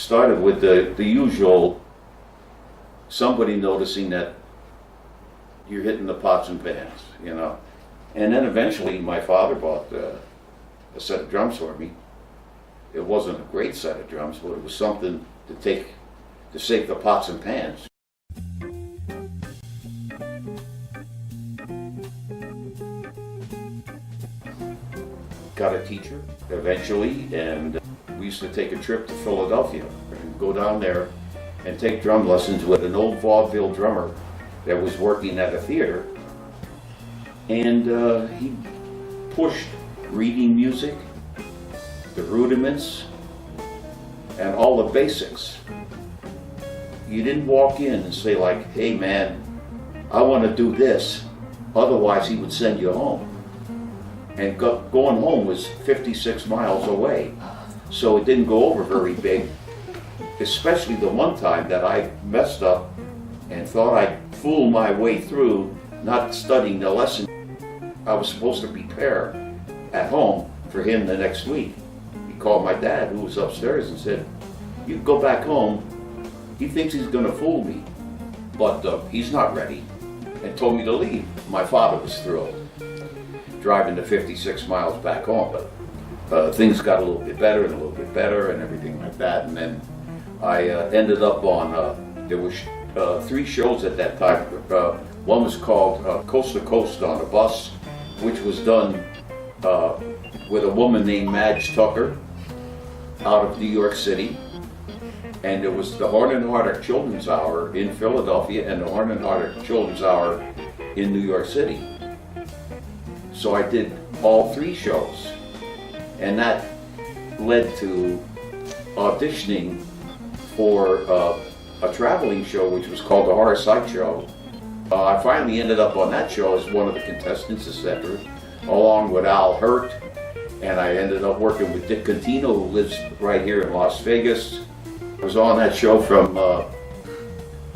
started with the usual, somebody noticing that you're hitting the pots and pans, you know. And then eventually my father bought a set of drums for me. It wasn't a great set of drums, but it was something to save the pots and pans. Got a teacher eventually, and we used to take a trip to Philadelphia and go down there and take drum lessons with an old vaudeville drummer that was working at a theater. And he pushed reading music, the rudiments, and all the basics. You didn't walk in and say like, hey man, I want to do this, otherwise he would send you home. And going home was 56 miles away, so it didn't go over very big, especially the one time that I messed up and thought I'd fool my way through not studying the lesson I was supposed to prepare at home for him the next week. He called my dad, who was upstairs, and said, you go back home, he thinks he's gonna fool me, but he's not ready, and told me to leave. My father was thrilled, driving the 56 miles back home, but things got a little bit better and a little bit better and everything like that. And then I ended up on, there was 3 shows at that time. One was called Coast to Coast on a Bus, which was done with a woman named Madge Tucker out of New York City. And there was the Horn and Hardart Children's Hour in Philadelphia and the Horn and Hardart Children's Hour in New York City. So I did all 3 shows, and that led to auditioning for a traveling show which was called the Horror Sight Show. I finally ended up on that show as one of the contestants, etc., along with Al Hurt, and I ended up working with Dick Contino, who lives right here in Las Vegas. I was on that show from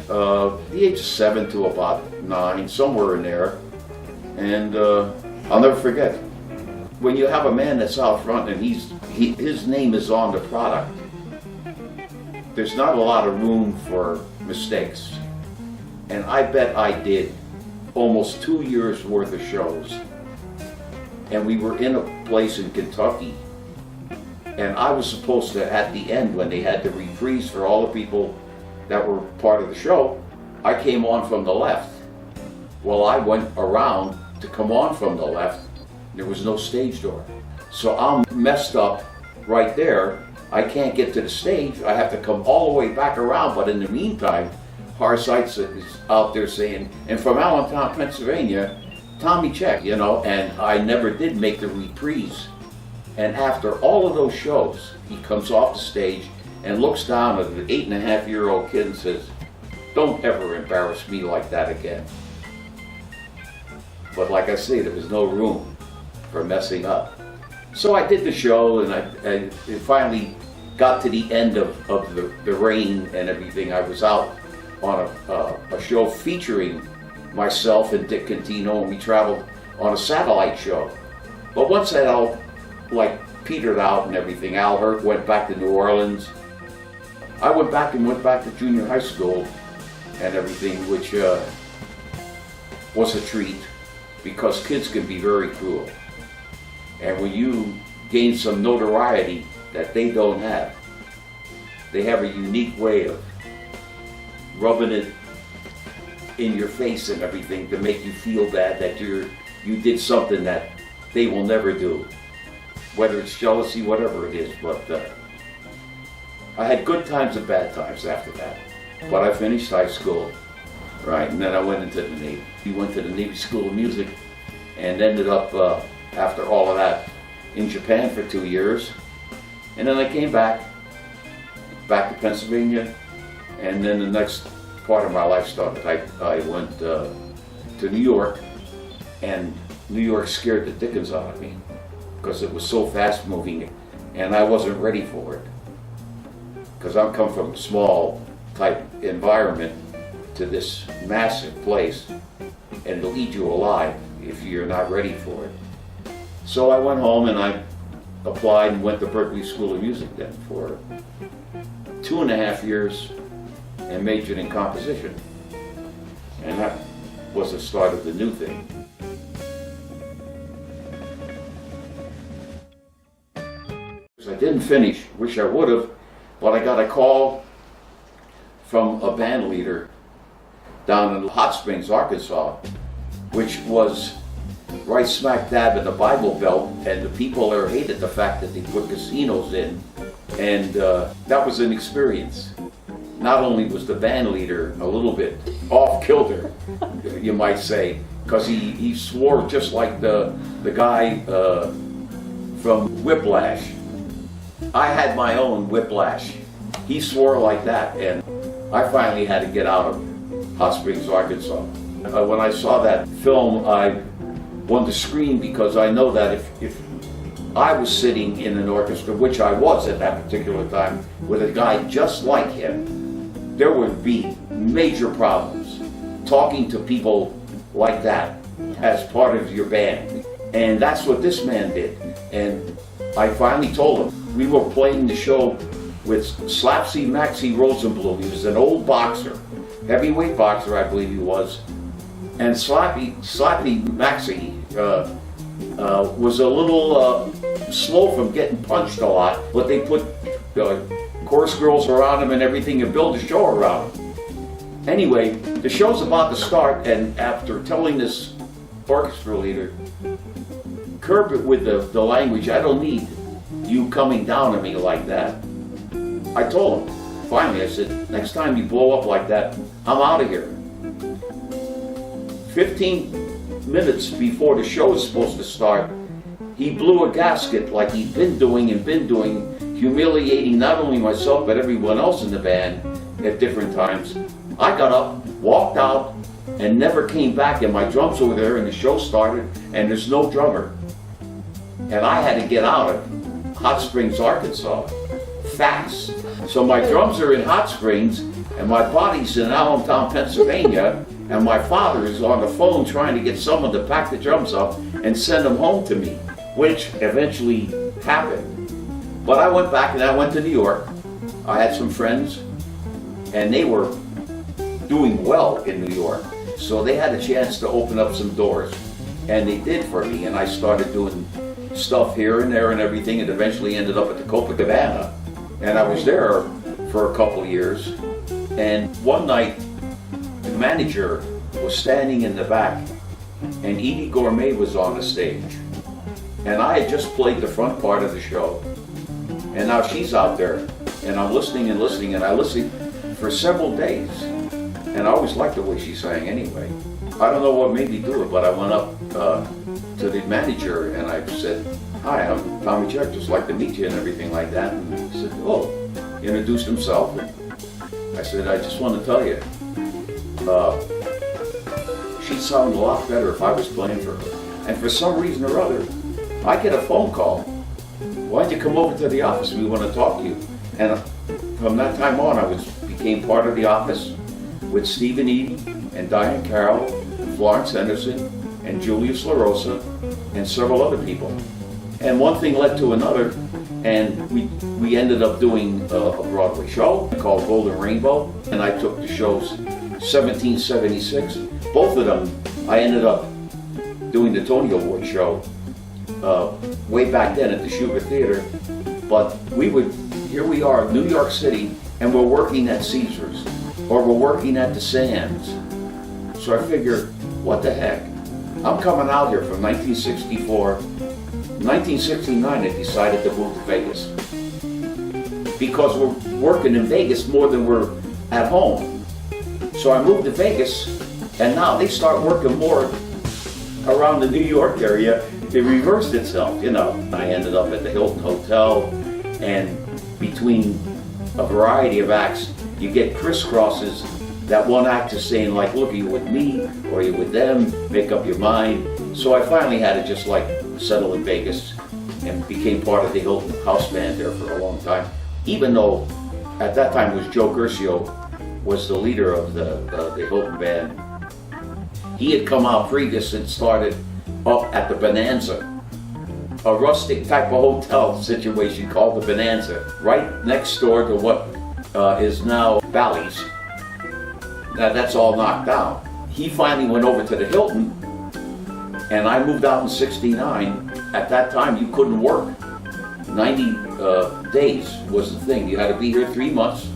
the age of 7 to about 9, somewhere in there, and I'll never forget, when you have a man that's out front and his name is on the product, there's not a lot of room for mistakes. And I bet I did almost 2 years worth of shows. And we were in a place in Kentucky, and I was supposed to, at the end, when they had the reprise for all the people that were part of the show, I came on from the left. Well, I went around to come on from the left. There was no stage door. So I'm messed up right there. I can't get to the stage. I have to come all the way back around. But in the meantime, Harsites is out there saying, and from Allentown, Pennsylvania, Tommy Check, you know, and I never did make the reprise. And after all of those shows, he comes off the stage and looks down at an 8.5-year-old kid and says, don't ever embarrass me like that again. But like I say, there was no room for messing up. So I did the show, and I finally got to the end of the rain and everything. I was out on a show featuring myself and Dick Contino, and we traveled on a satellite show. But once that all petered out and everything, Al Hurt went back to New Orleans. I went back to junior high school and everything, which was a treat, because kids can be very cruel. And when you gain some notoriety that they don't have, they have a unique way of rubbing it in your face and everything to make you feel bad that you did something that they will never do. Whether it's jealousy, whatever it is. But I had good times and bad times after that. But I finished high school, right, and then I went into the Navy. We went to the Navy School of Music and ended up, after all of that, in Japan for 2 years. And then I came back to Pennsylvania, and then the next part of my life started. I went to New York, and New York scared the dickens out of me because it was so fast moving, and I wasn't ready for it. Because I come from a small type environment to this massive place, and it'll eat you alive if you're not ready for it. So I went home and I applied and went to Berklee School of Music then for 2.5 years and majored in composition. And that was the start of the new thing. I didn't finish, wish I would have, but I got a call from a band leader down in Hot Springs, Arkansas, which was right smack dab in the Bible Belt, and the people there hated the fact that they put casinos in. And that was an experience. Not only was the band leader a little bit off kilter, you might say, because he swore just like the guy from Whiplash. I had my own Whiplash. He swore like that, and I finally had to get out of Hot Springs, Arkansas. When I saw that film, I wanted to scream, because I know that if I was sitting in an orchestra, which I was at that particular time, with a guy just like him, there would be major problems talking to people like that as part of your band. And that's what this man did. And I finally told him, we were playing the show with Slapsy Maxie Rosenblum. He was an old boxer, heavyweight boxer, I believe he was. And Slappy Maxie was a little slow from getting punched a lot, but they put chorus girls around him and everything and build a show around him. Anyway, the show's about to start, and after telling this orchestra leader, curb it with the language, I don't need you coming down on me like that. I told him, finally, I said, next time you blow up like that, I'm out of here. 15 minutes before the show is supposed to start, he blew a gasket like he'd been doing, humiliating not only myself but everyone else in the band at different times. I got up, walked out, and never came back, and my drums were there, and the show started, and there's no drummer. And I had to get out of Hot Springs, Arkansas, fast. So my drums are in Hot Springs, and my body's in Allentown, Pennsylvania, and my father is on the phone trying to get someone to pack the drums up and send them home to me, which eventually happened. But I went back and I went to New York. I had some friends, and they were doing well in New York. So they had a chance to open up some doors, and they did for me, and I started doing stuff here and there and everything, and eventually ended up at the Copacabana. And I was there for a couple of years, and one night the manager was standing in the back, and Edie Gourmet was on the stage. And I had just played the front part of the show, and now she's out there, and I'm listening, and I listened for several days. And I always liked the way she sang anyway. I don't know what made me do it, but I went up to the manager and I said, "Hi, I'm Tommy Check, just like to meet you," and everything like that. And he said, "Oh," he introduced himself. And I said, "I just want to tell you, she'd sound a lot better if I was playing for her." And for some reason or other, I get a phone call. "Why don't you come over to the office? We want to talk to you." And from that time on, I became part of the office with Stephen Edie and Diane Carroll, Florence Henderson, and Julius LaRosa, and several other people. And one thing led to another, and we ended up doing a Broadway show called Golden Rainbow, and I took the shows 1776. Both of them, I ended up doing the Tony Award show way back then at the Shubert Theater. But here we are, New York City, and we're working at Caesars, or we're working at the Sands. So I figured, what the heck? I'm coming out here from 1964. 1969, I decided to move to Vegas, because we're working in Vegas more than we're at home. So I moved to Vegas, and now they start working more around the New York area. It reversed itself, you know. I ended up at the Hilton Hotel, and between a variety of acts, you get crisscrosses. That one act is saying, like, look, are you with me or are you with them? Make up your mind. So I finally had to just like settle in Vegas and became part of the Hilton house band there for a long time. Even though at that time it was Joe Curcio was the leader of the Hilton band. He had come out previous and started up at the Bonanza, a rustic type of hotel situation called the Bonanza, right next door to what is now Bally's. Now that's all knocked down. He finally went over to the Hilton, and I moved out in '69. At that time, you couldn't work. 90 days was the thing. You had to be here 3 months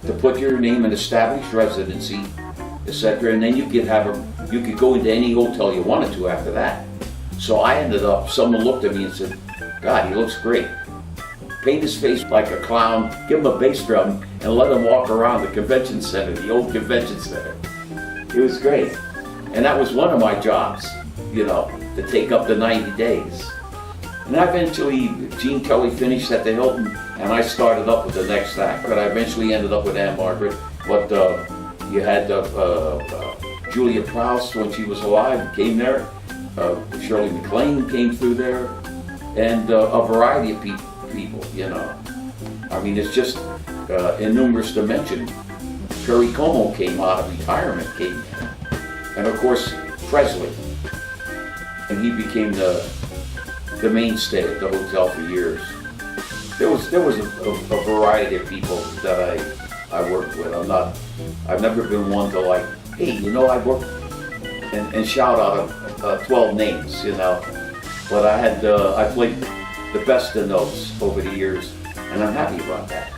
to put your name in established residency, etc. And then you could go into any hotel you wanted to after that. So I ended up, someone looked at me and said, God, he looks great. Paint his face like a clown, give him a bass drum, and let him walk around the convention center, the old convention center. It was great. And that was one of my jobs, to take up the 90 days. And eventually, Gene Kelly finished at the Hilton, and I started up with the next act. But I eventually ended up with Ann-Margret. But you had Julia Prowse, when she was alive, came there. Shirley MacLaine came through there. And a variety of people, I mean, it's just innumerous to mention. Perry Como came out of retirement, came there. And of course, Presley. And he became the mainstay at the hotel for years. There was a variety of people that I worked with. I've never been one to like, hey, I worked and shout out 12 names, But I played the best of notes over the years, and I'm happy about that.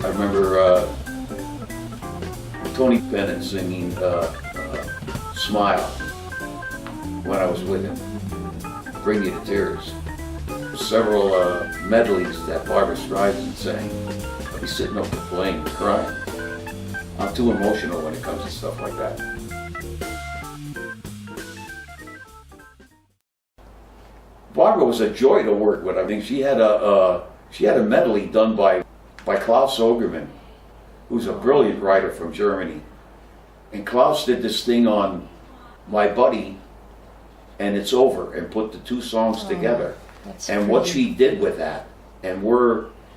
I remember Tony Bennett singing Smile when I was with him. Bring You to Tears. Several medleys that Barbra Streisand sang. I'll be sitting up there playing and crying. I'm too emotional when it comes to stuff like that. Barbra was a joy to work with. I mean, she had a medley done by Klaus Ogerman, who's a brilliant writer from Germany. And Klaus did this thing on My Buddy and It's Over, and put the two songs together. And what she did with that, and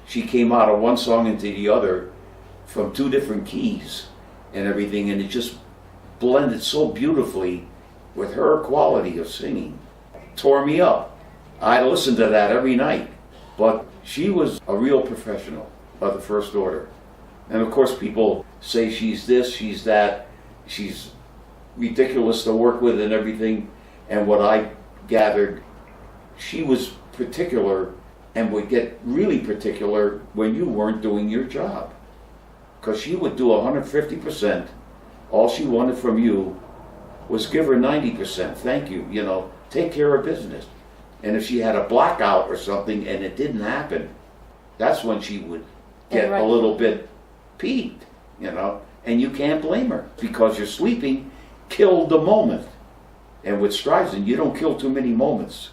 she came out of one song into the other from two different keys and everything, and it just blended so beautifully with her quality of singing. Tore me up. I listened to that every night. But she was a real professional of the first order. And of course people say she's this, she's that, she's ridiculous to work with and everything. And what I gathered, she was particular and would get really particular when you weren't doing your job. Because she would do 150%. All she wanted from you was give her 90%. Thank you, take care of business. And if she had a blackout or something and it didn't happen, that's when she would get a little bit peeved, And you can't blame her, because you're sleeping killed the moment. And with Streisand, you don't kill too many moments.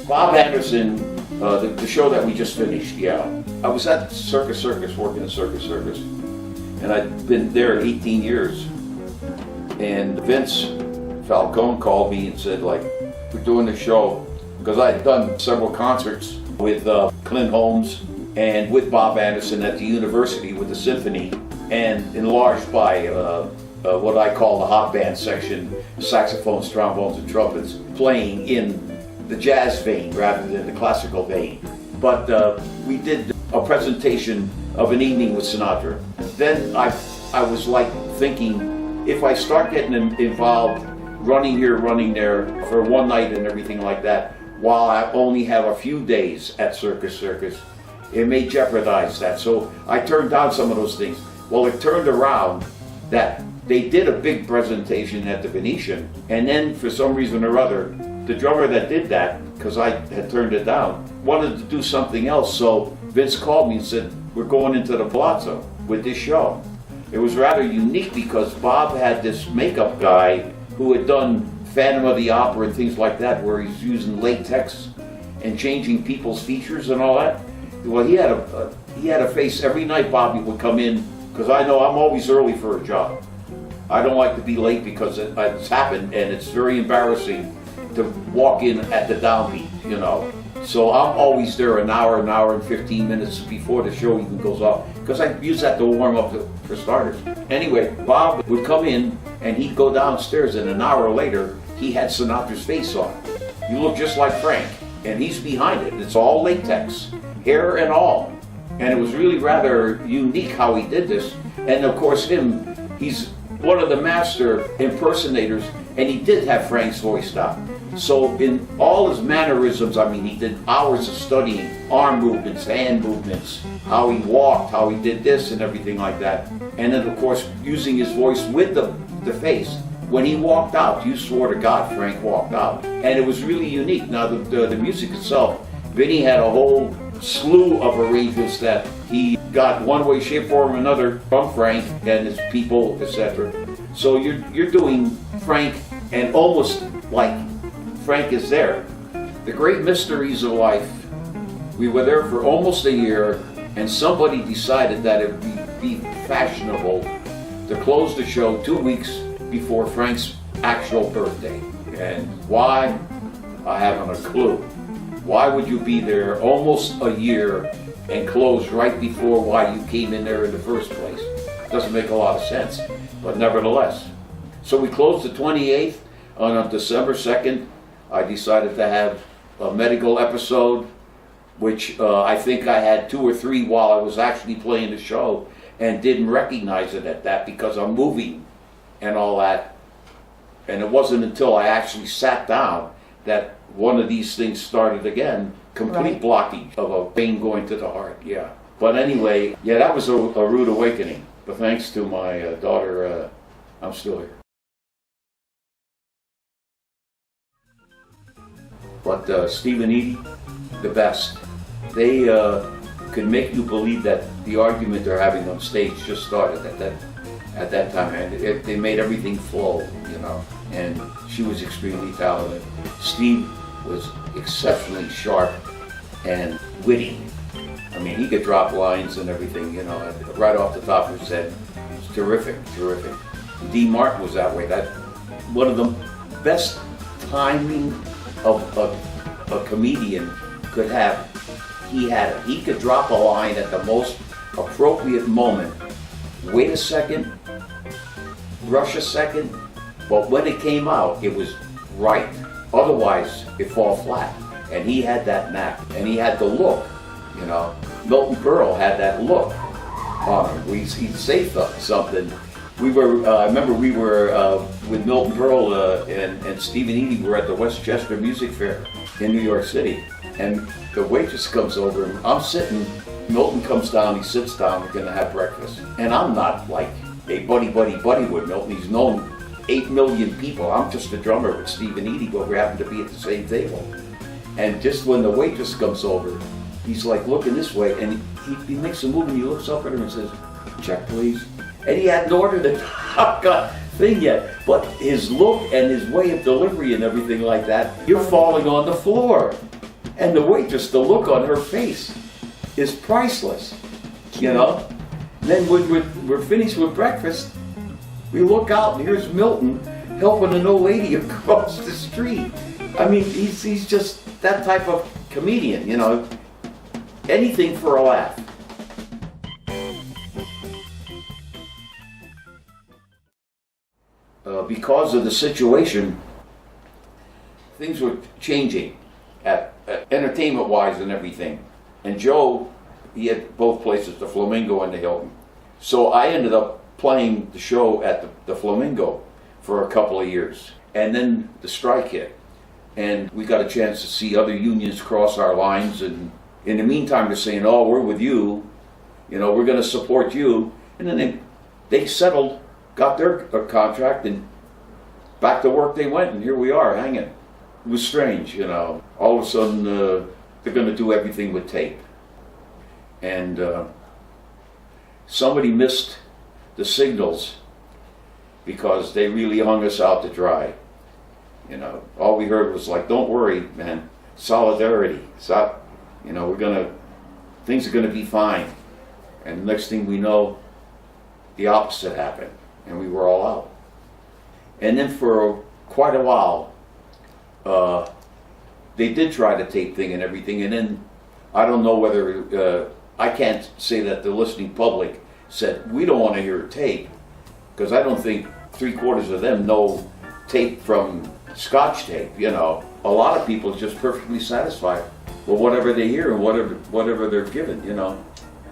Bob Anderson, the show that we just finished, I was at Circus Circus, working at Circus Circus, and I'd been there 18 years. And Vince Falcone called me and said, we're doing the show, because I had done several concerts with Clint Holmes and with Bob Anderson at the university with the symphony, and enlarged by what I call the hot band section, saxophones, trombones, and trumpets, playing in the jazz vein rather than the classical vein. But we did a presentation of An Evening with Sinatra. Then I was thinking, if I start getting involved, running here, running there, for one night and everything like that, while I only have a few days at Circus Circus, it may jeopardize that. So I turned down some of those things. Well, it turned around that they did a big presentation at the Venetian, and then for some reason or other, the drummer that did that, because I had turned it down, wanted to do something else. So Vince called me and said, we're going into the Palazzo with this show. It was rather unique because Bob had this makeup guy who had done Phantom of the Opera and things like that, where he's using latex and changing people's features and all that. Well, he had a face every night. Bobby would come in, because I know I'm always early for a job. I don't like to be late because it's happened, and it's very embarrassing to walk in at the downbeat, So I'm always there an hour and 15 minutes before the show even goes off, because I use that to warm up for starters. Anyway, Bob would come in and he'd go downstairs, and an hour later he had Sinatra's face on. You look just like Frank. and he's behind it. It's all latex, hair and all. And it was really rather unique how he did this. And of course he's one of the master impersonators, and he did have Frank's voice down. So in all his mannerisms, I mean, he did hours of studying arm movements, hand movements, how he walked, how he did this and everything like that. And then of course, using his voice with the face. When he walked out, you swore to God Frank walked out. And it was really unique. Now the music itself, Vinny had a whole slew of arrangements that he got one way, shape, or another from Frank and his people, etc. So you're doing Frank and almost like Frank is there. The Great Mysteries of Life, we were there for almost a year, and somebody decided that it would be fashionable to close the show 2 weeks before Frank's actual birthday. And why? I haven't a clue. Why would you be there almost a year and close right before why you came in there in the first place? Doesn't make a lot of sense, but nevertheless. So we closed the 28th. On December 2nd, I decided to have a medical episode, which I think I had 2 or 3 while I was actually playing the show, and didn't recognize it at that because I'm moving and all that. And it wasn't until I actually sat down that one of these things started again, complete blockage of a vein going to the heart, yeah. But anyway, yeah, that was a rude awakening. But thanks to my daughter, I'm still here. But Steve and Edie, the best. They could make you believe that the argument they're having on stage just started at that time, and they made everything flow, you know. And she was extremely talented. Steve was exceptionally sharp and witty. I mean, he could drop lines and everything, you know, right off the top of his head. It was terrific, terrific. Dean Martin was that way. That one of the best timing of a comedian could have. He had it. He could drop a line at the most appropriate moment. Wait a second, rush a second, but when it came out, it was right. Otherwise, it fall flat. And he had that knack, and he had the look, you know. Milton Berle had that look on him. He'd say something. I remember we were with Milton Berle and Steve and Edie were at the Westchester Music Fair in New York City. And the waitress comes over, and I'm sitting, Milton comes down, he sits down, we're gonna have breakfast. And I'm not like a buddy with Milton. He's known 8 million people. I'm just a drummer with Steve and Edie, but we happen to be at the same table. And just when the waitress comes over, he's like looking this way, and he makes a move, and he looks up at her and says, "Check, please." And he hadn't ordered the Top Gun thing yet, but his look and his way of delivery and everything like that, you're falling on the floor. And the waitress, the look on her face is priceless, you know? Then when we're finished with breakfast, we look out and here's Milton helping an old lady across the street. I mean, he's just that type of comedian, you know? Anything for a laugh. Because of the situation, things were changing at entertainment-wise and everything. And Joe, he had both places, the Flamingo and the Hilton. So I ended up playing the show at the Flamingo for a couple of years. And then the strike hit. And we got a chance to see other unions cross our lines. And in the meantime, they're saying, "Oh, we're with you. You know, we're going to support you." And then they settled, got their contract, and back to work they went. And here we are, hanging. It was strange, you know. All of a sudden, they're going to do everything with tape. And somebody missed the signals because they really hung us out to dry. You know, all we heard was like, "Don't worry, man, solidarity. You know, things are gonna be fine." And the next thing we know, the opposite happened, and we were all out. And then for quite a while, they did try the tape thing and everything, and then I don't know whether, I can't say that the listening public said, "We don't want to hear tape," because I don't think 3/4 of them know tape from Scotch tape, you know. a lot of people just perfectly satisfied with whatever they hear and whatever they're given, you know.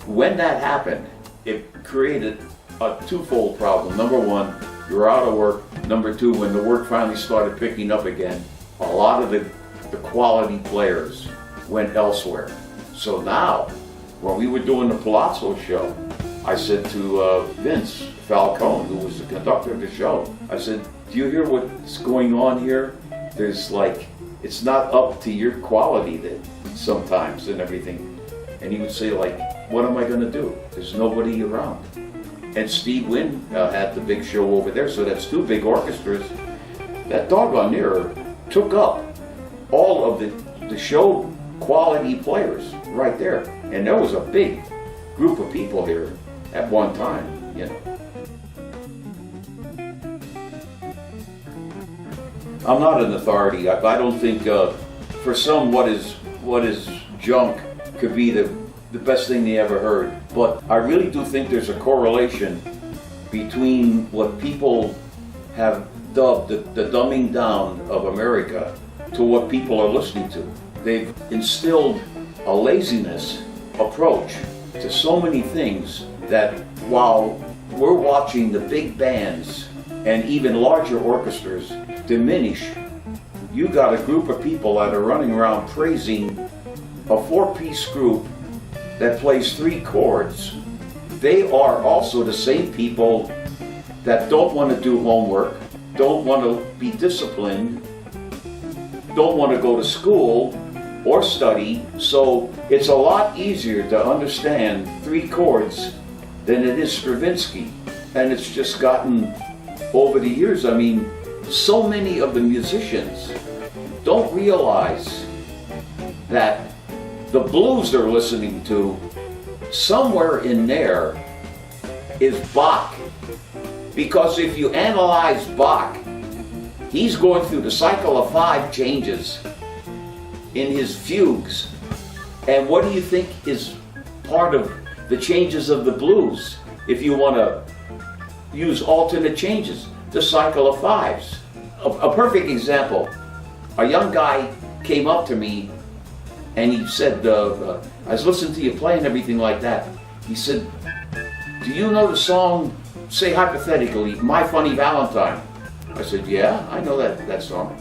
When that happened, it created a twofold problem. Number one, you're out of work. Number two, when the work finally started picking up again, a lot of the quality players went elsewhere. So now, when we were doing the Palazzo show, I said to Vince Falcone, who was the conductor of the show, I said, do you hear what's going on here? There's like, it's not up to your quality that sometimes and everything. And he would say like, what am I gonna do? There's nobody around. And Steve Wynn had the big show over there, so that's two big orchestras. That doggone near took up all of the show quality players right there. And there was a big group of people here at one time, you know. I'm not an authority. I don't think for some what is junk could be the best thing they ever heard. But I really do think there's a correlation between what people have dubbed the dumbing down of America to what people are listening to. They've instilled a laziness approach to so many things that while we're watching the big bands and even larger orchestras diminish, you got a group of people that are running around praising a four-piece group that plays three chords. They are also the same people that don't want to do homework, don't want to be disciplined, don't want to go to school or study. So it's a lot easier to understand three chords than it is Stravinsky. And it's just gotten, over the years, I mean, so many of the musicians don't realize that the blues they're listening to, somewhere in there is Bach. Because if you analyze Bach, he's going through the cycle of 5 changes in his fugues. And what do you think is part of the changes of the blues, if you want to use alternate changes? The cycle of 5s. A perfect example, a young guy came up to me and he said, I was listening to you play and everything like that. He said, do you know the song, say hypothetically, My Funny Valentine? I said, yeah, I know that song.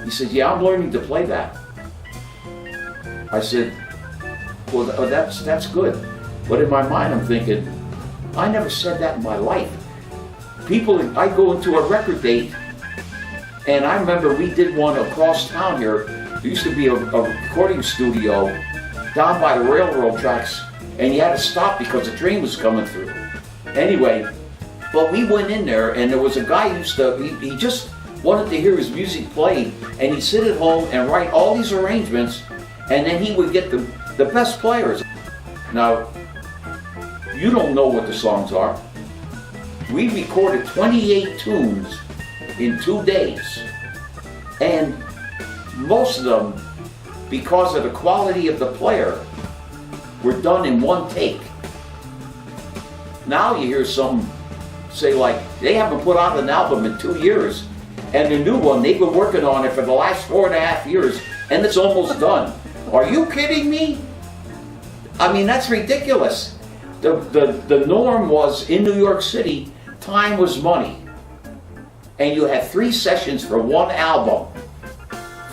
He said, yeah, I'm learning to play that. I said, well, that's good. But in my mind, I'm thinking, I never said that in my life. I go into a record date, and I remember we did one across town here. There used to be a recording studio down by the railroad tracks, and you had to stop because the train was coming through. Anyway, but we went in there, and there was a guy who he just wanted to hear his music played, and he'd sit at home and write all these arrangements, and then he would get the best players. Now, you don't know what the songs are. We recorded 28 tunes in 2 days, and most of them, because of the quality of the player, were done in one take. Now you hear some say like, they haven't put out an album in 2 years, and the new one, they've been working on it for the last 4.5 years, and it's almost done. Are you kidding me? I mean, that's ridiculous. The norm was, in New York City, time was money. And you had 3 sessions for one album,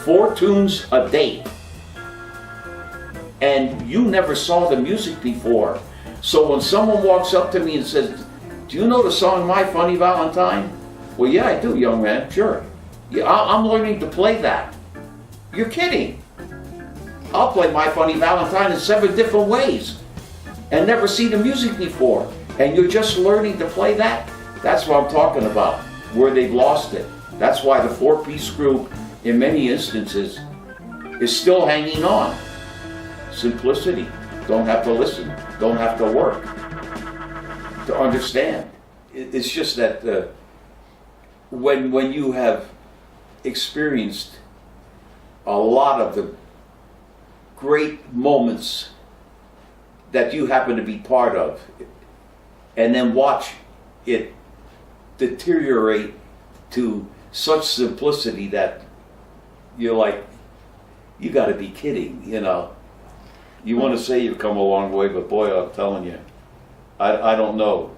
4 tunes a day. And you never saw the music before. So when someone walks up to me and says, do you know the song My Funny Valentine? Well, yeah, I do, young man, sure. Yeah, I'm learning to play that. You're kidding. I'll play My Funny Valentine in 7 different ways and never see the music before. And you're just learning to play that? That's what I'm talking about, where they've lost it. That's why the 4-piece group, in many instances, is still hanging on. Simplicity. Don't have to listen. Don't have to work to understand. It's just that when you have experienced a lot of the great moments that you happen to be part of, and then watch it deteriorate to such simplicity that you're like, You gotta be kidding, you know. You wanna say you've come a long way, but boy, I'm telling you, I don't know.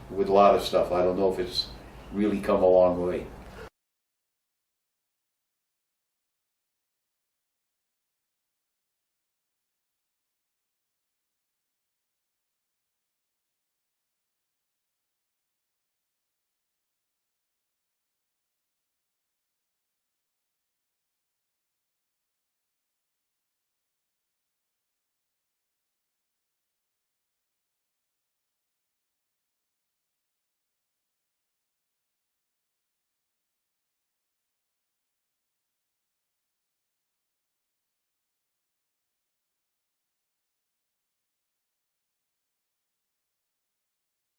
With a lot of stuff, I don't know if it's really come a long way.